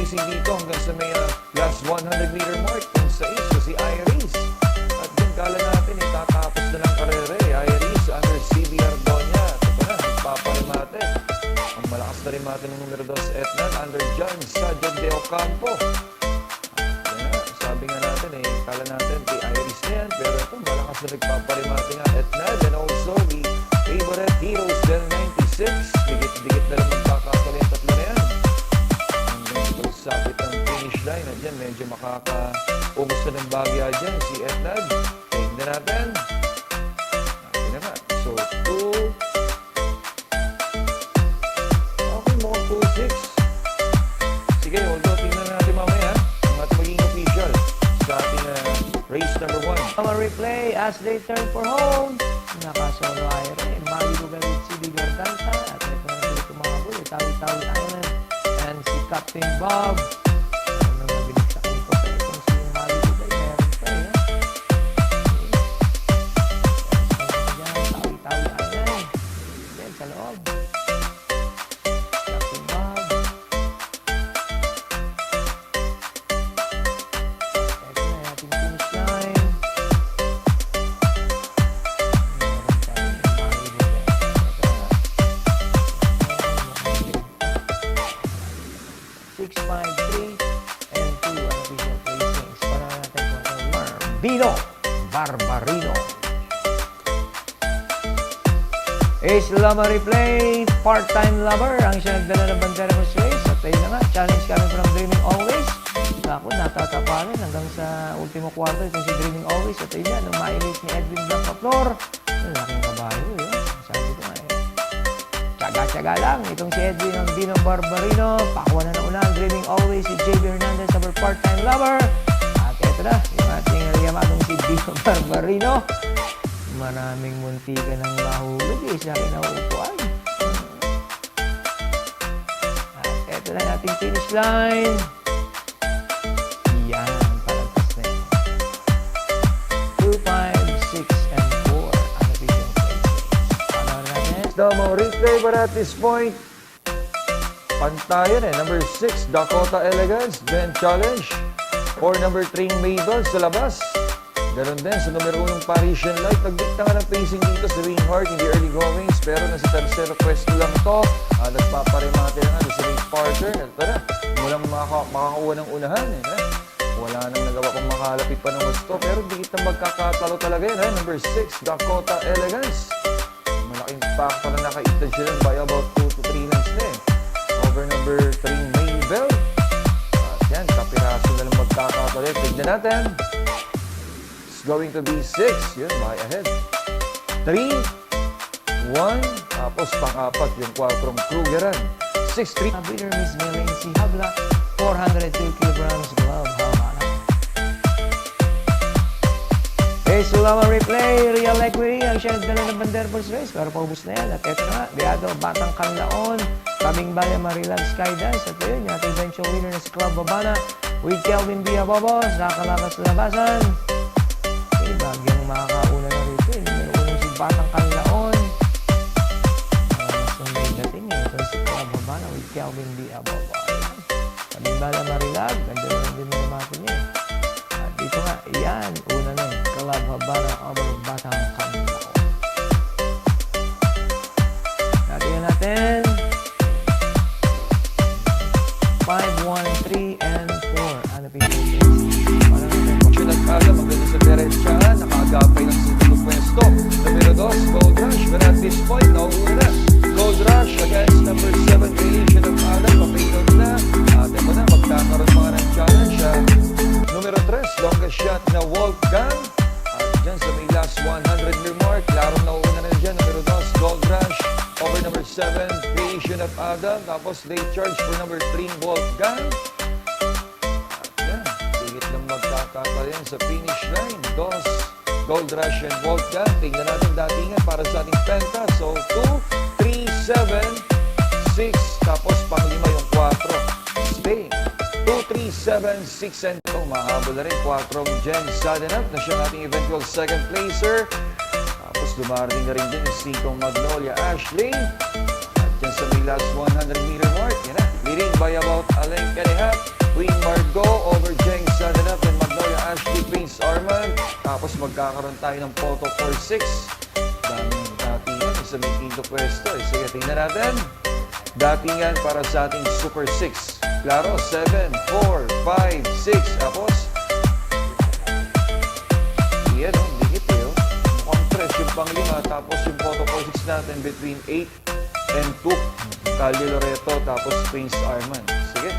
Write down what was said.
pacing dito hanggang sa may last 100-meter mark. Yung sa isa, si Iris. At yung kala natin, tatapos na ng karere. Iris under CB Ardonia. Ito pa na, nagpaparimate. Ang malakas na rimate ng numero 2, Etnan, under John Sadio de Ocampo. Sabi nga natin, kala natin kay Iris na yan. Pero ito, malakas na nagpaparimate nga Etnan. And also, the favorite Heroes del 96. Dikit-dikit na lang magkakasali ang tatlo na yan. Sapit ang finish line at dyan medyo makaka-ubos na ng bagya dyan si Etnad. Tingnan natin. Natin naman. So, 2. Okay, mukhang 2-6. Sige, although tingnan natin mamaya ang ating maging official sa ating race number 1. Replay as they turn for home. Nakasolo Ire. Maligo galit si Bigor Danta. At ito na dito mga boy. Tawi-tawi Island. And si Captain Bob. Ano na binigsakin ko sa itong si Maligo Galit. Meron pa Tawi-tawi Island. Then sa loob. Captain Bob. Ito na ating finish line. 6, 5, 3, and 2 unofficial placings. Para natin kung Barbarino. Ace Lama Replay, part-time lover. Ang siya nagdala ng bandera for race. At ayun na nga, challenge coming from Dreaming Always. Ako, natatapalan hanggang sa ultimo kwarto itong si Dreaming Always. At ayun na, nung ma-elite ni Edwin Blanca Flor. Ang laking kabayo, yun. Sabi ko nga, tsaga-tsaga lang. Itong si Edwin ang Dino Barbarino. Pakuha na ng ulan. Dreaming Always si JB Hernandez, our part-time lover. At ito na, yung ating yamadong si Dino Barbarino. Maraming muntika ng mahulog sa akin na uupuan. At ito na ating finish line. Yan, palagpas na yun. 2, 5, 6, and 4 ang official placing. Panahon natin. Domo replay, but at this point, pantayan Number 6, Dakota Elegance, Ben Challenge. For number 3, Mabel sa labas. Ganon din sa numero 1, Parisian Light. Nagdikta nga ng pacing dito sa Winghart in the early goings. Pero nasa tercero pwesto lang to. Nagpaparimate na nga si Rick Parker. Ito na, walang makakuha ng unahan. Wala nang nagawa kung makalapit pa ng gusto. Pero dikit na magkakatalo talaga yan. Number 6, Dakota Elegance. Malaking factor na nakaitad sila by about 2 to 3 lengths na over number 3, Mabel. At yan, kapiraso na lang magkakatalo. Tignan natin. Going to be 6. Yun, by ahead. 3, 1. Tapos pang-apat yung 4 Krugeran. 6-3. Breeder Miss Melency Habla, 402 kilograms glove. Havana. Ace Lama Replay, Real Equity. Ang siya nagdala ng bandera for race. Pero paubos na yan. At ito na, Biado, Batang Kanlaon. Kaming Baya, Marilag Skydance. At yun, yung ating eventual winner na si Club Habana with Kelvin Villalobos. Nakalabas-labasan. Bagyang makakauna na rito. Numero 1 si Batang Kanlaon. So may dating ito si Club Habana with Kelvin D. Ababa. Kaming Bala Marilag. Nandiyan na din na natin niya. At dito nga, yan. Una na Club Habana over Batang Kanlaon. Natin 5, 1, 3, and 4. Ano pinili? Nagkala, maganda sa Terensyahan, nakagapay ng segundo pwesto. Numero 2, Gold Rush, but at this point, nauuna na. Gold Rush against number 7, Creation of Adam, papilog na. At ito na, magkakaroon mga ng challenge. Numero 3, longest shot na Wolfgang. At dyan sa may last 100-meter mark, larong nauuna na dyan. Numero 2, Gold Rush over number 7, Creation of Adam. Tapos late charge for number 3, Wolfgang. Magkakatayan sa finish line. Dos, Gold Rush and Wolfgang. Tingnan natin datingan para sa ating penta. So, 2, 3, 7, 6. Tapos, pang-5 yung 4. Stay. 2, 3, 7, 6, and 2. Mahabol na rin. 4 Jen Sadenap na siya ating eventual second placer. Tapos, dumarating na rin din yung 5 Magnolia Ashley. At dyan sa may last 100-meter mark. Yan na. leading by about Alain Canehat, Queen Margot over Jeng Sadanap and Magnolia Ashley Prince Armand. Tapos magkakaroon tayo ng photo for 6. Dami ng datingan sa may quinto pwesto. Sige, tingnan natin. Datingan para sa ating Super 6. Klaro, 7, 4, 5, 6. Tapos, yan, dikit eh. Mukhang fresh yung pang-5. Tapos yung photo for 6 natin between 8 and 2. Calde Loreto, tapos Prince Armand. Sige.